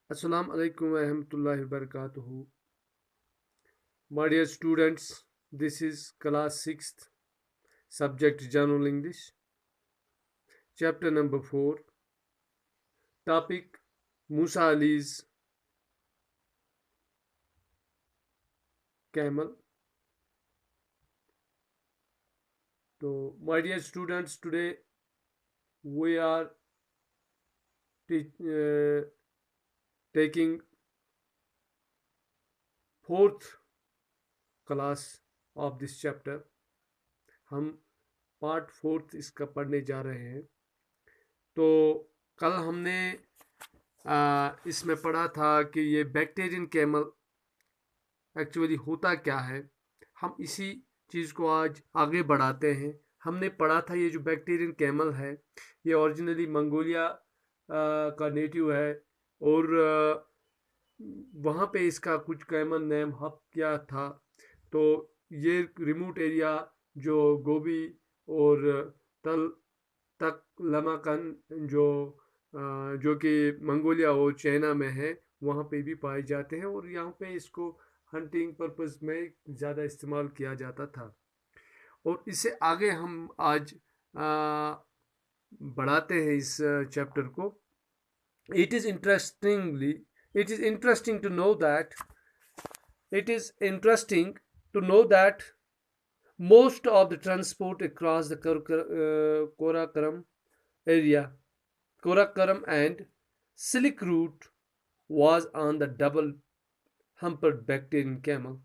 Assalamu alaikum wa rahmatullahi wa barakatuhu. My dear students, this is class 6th, subject General English, chapter number 4, topic Musa Ali's camel. So, my dear students, today we are taking fourth class of this chapter. हम part fourth इसका पढ़ने जा रहे हैं। तो कल हमने इसमें पढ़ा था कि ये बैक्टीरियन कैमल एक्चुअली होता क्या है। हम इसी चीज़ को आज आगे बढ़ाते हैं। हमने पढ़ा था ये जो बैक्टीरियन कैमल है ये ओरिजिनली मंगोलिया का नेटिव है और वहाँ पे इसका कुछ कैमल नेम हब क्या था। तो ये रिमोट एरिया जो गोबी और तल तक लमाकन जो कि मंगोलिया और चाइना में है वहाँ पे भी पाए जाते हैं और यहाँ पे इसको हंटिंग पर्पस में ज़्यादा इस्तेमाल किया जाता था। और इससे आगे हम आज बढ़ाते हैं इस चैप्टर को। It is interesting to know that most of the transport across the Karakoram and Silk Route was on the double-humped Bactrian camel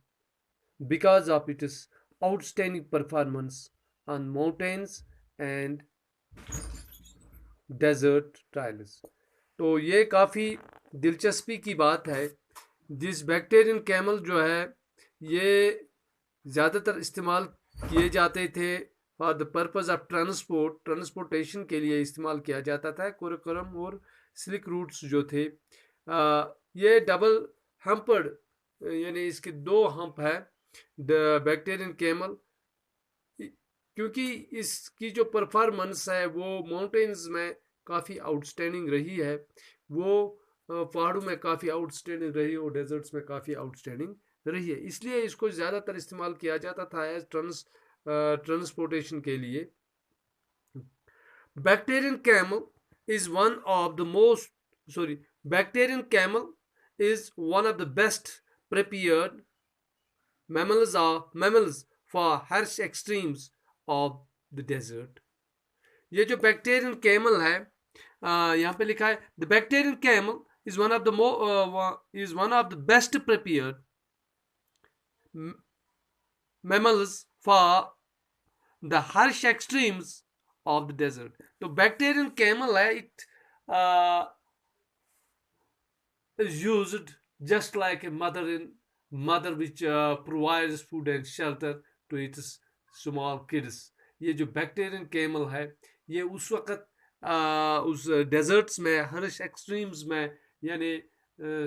because of its outstanding performance on mountains and desert trails. तो ये काफ़ी दिलचस्पी की बात है। जिस Bactrian camel जो है ये ज़्यादातर इस्तेमाल किए जाते थे for the purpose of transportation के लिए इस्तेमाल किया जाता था। कोराकोरम और सिल्क रूट्स जो थे ये डबल हम्पर्ड यानी इसके दो हम्प है द बैक्टीरियन कैमल, क्योंकि इसकी जो परफॉर्मेंस है वो माउंटेन्स में काफ़ी आउटस्टैंडिंग रही है, वो पहाड़ों में काफ़ी आउटस्टैंडिंग रही और डेजर्ट्स में काफ़ी आउटस्टैंडिंग रही है। इसलिए इसको ज़्यादातर इस्तेमाल किया जाता था एज ट्रांसपोर्टेशन के लिए। Bactrian camel is one of the Bactrian camel is one of the best prepared mammals for harsh extremes of the desert. ये जो बैक्टीरियन कैमल है यहाँ पे लिखा है the Bactrian camel is one of the best prepared mammals for the harsh extremes of the desert. तो Bactrian camel है it is used just like a mother which provides food and shelter to its small kids. ये जो Bactrian camel है ये उस वक्त उस desserts में हर्श एक्सट्रीम्स में यानी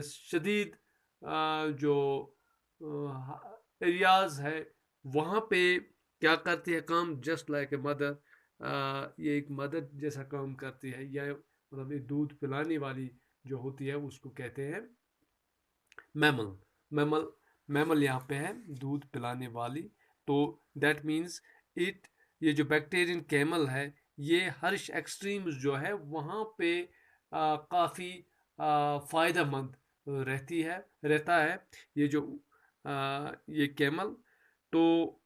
शदीद जो एरियाज है वहाँ पे क्या करती है काम जस्ट लाइक ए मदर। ये एक मदर जैसा काम करती है या मतलब दूध पिलाने वाली जो होती है उसको कहते हैं मैमल यहाँ पे है दूध पिलाने वाली। तो दैट मीन्स ये जो बैक्टीरियन कैमल है ये हर्श एक्सट्रीम्स जो है वहाँ पे काफ़ी फ़ायदेमंद रहता है ये जो ये कैमल। तो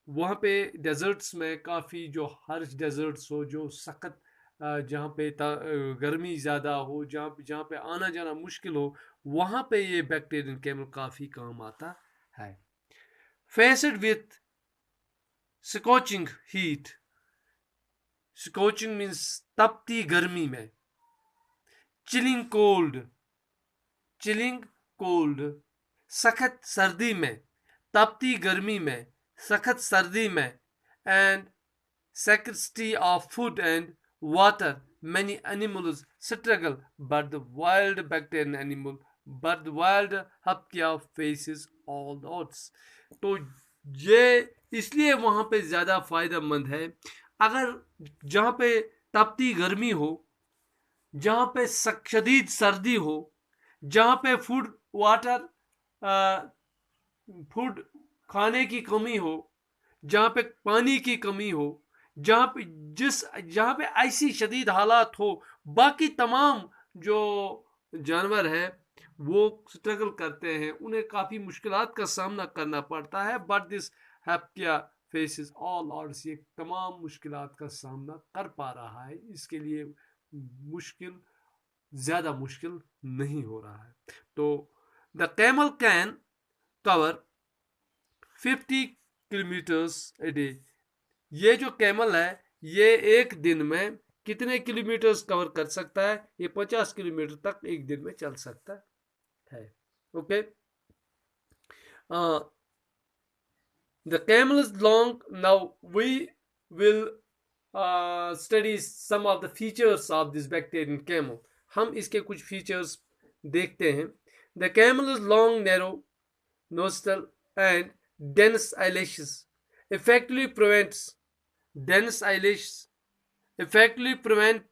वहाँ पे डेजर्ट्स में काफ़ी जो हर्श डेजर्ट्स हो जो सख्त जहाँ पे गर्मी ज़्यादा हो जहाँ पे आना जाना मुश्किल हो वहाँ पे ये बैक्टीरियन कैमल काफ़ी काम आता है। Faced with scorching heat, scorching means तपती गर्मी में, चिलिंग कोल्ड सख्त सर्दी में, तपती गर्मी में सख्त सर्दी में, and scarcity of food and water, many animals struggle, but the wild hapkia faces all the odds. तो ये इसलिए वहाँ पे ज़्यादा फ़ायदेमंद है। अगर जहाँ पे तपती गर्मी हो, जहाँ पे शदीद सर्दी हो, जहाँ पे फूड वाटर फूड खाने की कमी हो, जहाँ पे पानी की कमी हो, जहाँ पे ऐसी शदीद हालात हो, बाकी तमाम जो जानवर है वो स्ट्रगल करते हैं, उन्हें काफ़ी मुश्किलात का सामना करना पड़ता है। बट दिस हैप्किया फेसेस ऑल ऑड्स, ये तमाम मुश्किलात का सामना कर पा रहा है, इसके लिए मुश्किल ज़्यादा मुश्किल नहीं हो रहा है। तो the camel can cover 50 kilometres a day, ये जो कैमल है ये एक दिन में कितने किलोमीटर्स कवर कर सकता है? ये 50 किलोमीटर तक एक दिन में चल सकता है। Okay, the camel is long. Now we will study some of the features of this bacterian camel. हम इसके कुछ फीचर्स देखते हैं। The camel is long, narrow nostril and dense eyelashes. Effectively prevents dense eyelashes. Effectively prevent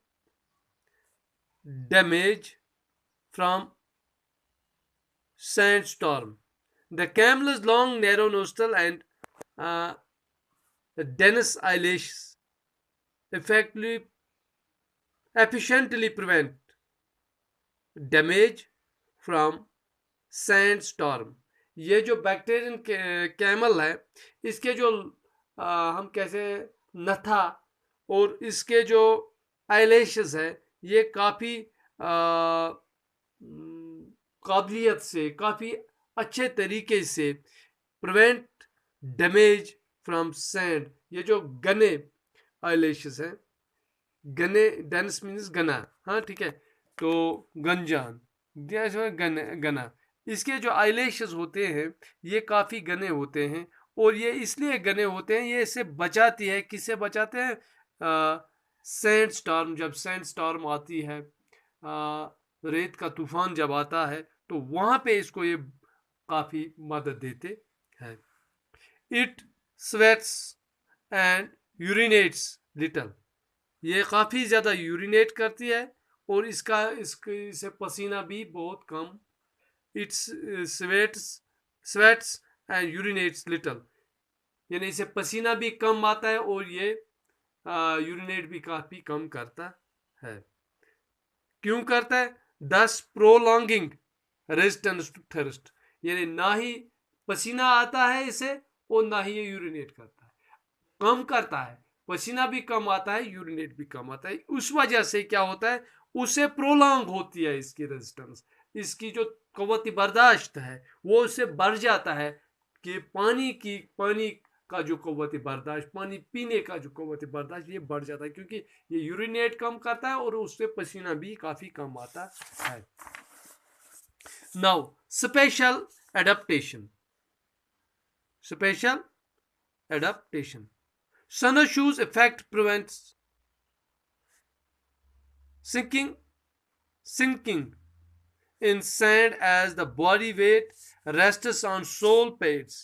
damage from sandstorm. The camel is long, narrow nostril and uh, dense eyelashes effectively efficiently prevent damage from sandstorm. ये जो Bactrian camel है, इसके जो हम कैसे नथा और इसके जो आईलैशेस है, ये काफ़ी काबिलियत से, काफ़ी अच्छे तरीके से प्रिवेंट डैमेज फ्रॉम सैंड, ये जो गने आईलैशेस हैं, गने डेंस मीन्स गना, हाँ ठीक है, तो गंजान गना, इसके जो आईलैशेस होते हैं ये काफ़ी घने होते हैं, और ये इसलिए घने होते हैं, ये इसे बचाती है। किससे बचाते हैं? सैंड स्टॉर्म, जब सैंड स्टॉर्म आती है, रेत का तूफान जब आता है, तो वहाँ पे इसको ये काफ़ी मदद देते हैं। इट स्वेट्स एंड यूरिनेट्स लिटल, ये काफ़ी ज़्यादा यूरिनेट करती है और इससे पसीना भी बहुत कम। इट्स स्वेट्स एंड यूरिनेट्स लिटल, यानी इसे पसीना भी कम आता है और ये यूरिनेट भी काफ़ी कम करता है। क्यों करता है? दस प्रोलॉन्गिंग रेजिस्टेंस टू थर्स्ट, यानी ना ही पसीना आता है इसे और ना ही ये यूरिनेट करता है, कम करता है। पसीना भी कम आता है, यूरिनेट भी कम आता है। उस वजह से क्या होता है, उससे प्रोलॉन्ग होती है इसकी रेजिस्टेंस, इसकी जो क़ुव्वत बर्दाश्त है वो उससे बढ़ जाता है कि पानी का जो क़ुव्वत बर्दाश्त, पानी पीने का जो क़ुव्वत बर्दाश्त, ये बढ़ जाता है, क्योंकि ये यूरिनेट कम करता है और उससे पसीना भी काफ़ी कम आता है। Now special adaptation, snowshoes effect prevents sinking in sand as the body weight rests on sole pads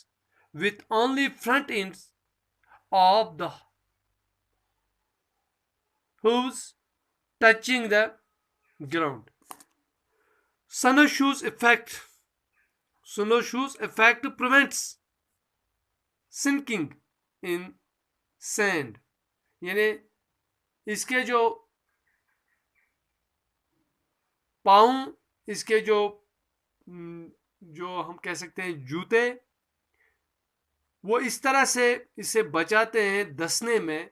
with only front ends of the hooves touching the ground. Snowshoes effect prevents sinking in sand, यानी इसके जो पाँव, इसके जो हम कह सकते हैं जूते, वो इस तरह से इसे बचाते हैं धंसने में।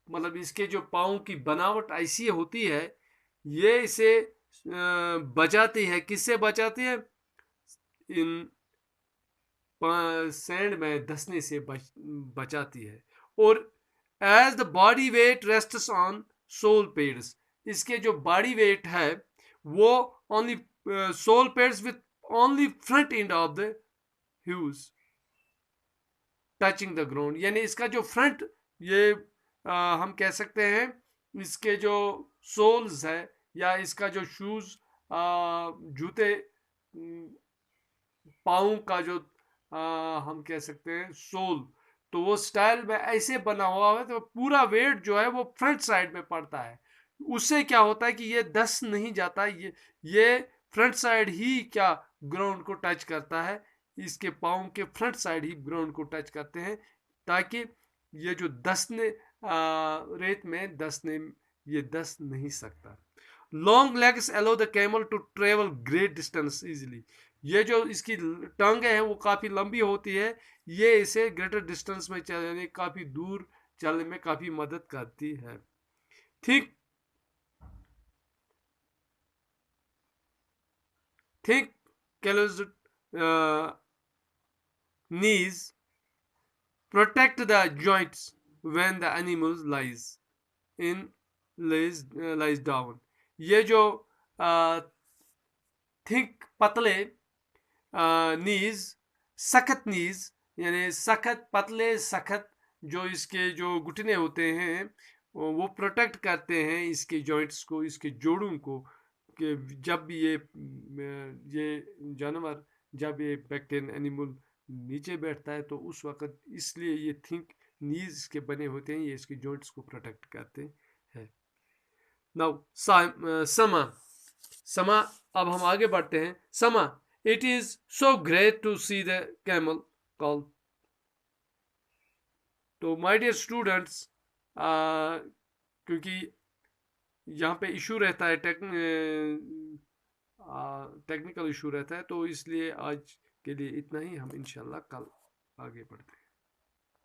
मतलब इसके जो पाँव की बनावट ऐसी होती है, ये इसे बचाती है। किससे बचाती है? इन सैंड में धंसने से बचाती है। और as the body weight rests on sole pads, इसके जो बॉडी वेट है वो only sole pads with only front end of the huge touching the ground, यानी इसका जो फ्रंट, ये हम कह सकते हैं इसके जो सोल्स है या इसका जो शूज जूते पाँव का जो हम कह सकते हैं सोल, तो वो स्टाइल में ऐसे बना हुआ है तो पूरा वेट जो है वो फ्रंट साइड में पड़ता है। उससे क्या होता है कि ये धंस नहीं जाता, ये फ्रंट साइड ही क्या ग्राउंड को टच करता है, इसके पाँव के फ्रंट साइड ही ग्राउंड को टच करते हैं, ताकि ये जो दसने रेत में दसने ये दस नहीं सकता। Long legs allow the camel to travel great distance easily. ये जो इसकी टांगे हैं वो काफ़ी लंबी होती है, ये इसे ग्रेटर डिस्टेंस में चलने, काफ़ी दूर चलने में काफ़ी मदद करती है। ठीक thick calloused knees protect the joints when the animal in lies down। ये जो थिक पतले नीज, सख्त नीज यानी सख्त पतले सख्त जो इसके जो घुटने होते हैं वो प्रोटेक्ट करते हैं इसके जॉइंट्स को, इसके जोड़ों को, कि जब भी ये जानवर, जब ये बैक्टीरियन एनिमल नीचे बैठता है तो उस वक्त इसलिए ये थिंक नीज के बने होते हैं, ये इसके जॉइंट्स को प्रोटेक्ट करते हैं। नाउ समा समा, अब हम आगे बढ़ते हैं। समा, it is so great to see the camel call. तो माय डियर स्टूडेंट्स, क्योंकि यहाँ पे इशू रहता है, टेक्निकल इशू रहता है, तो इसलिए आज के लिए इतना ही। हम इंशाल्लाह कल आगे बढ़ते हैं।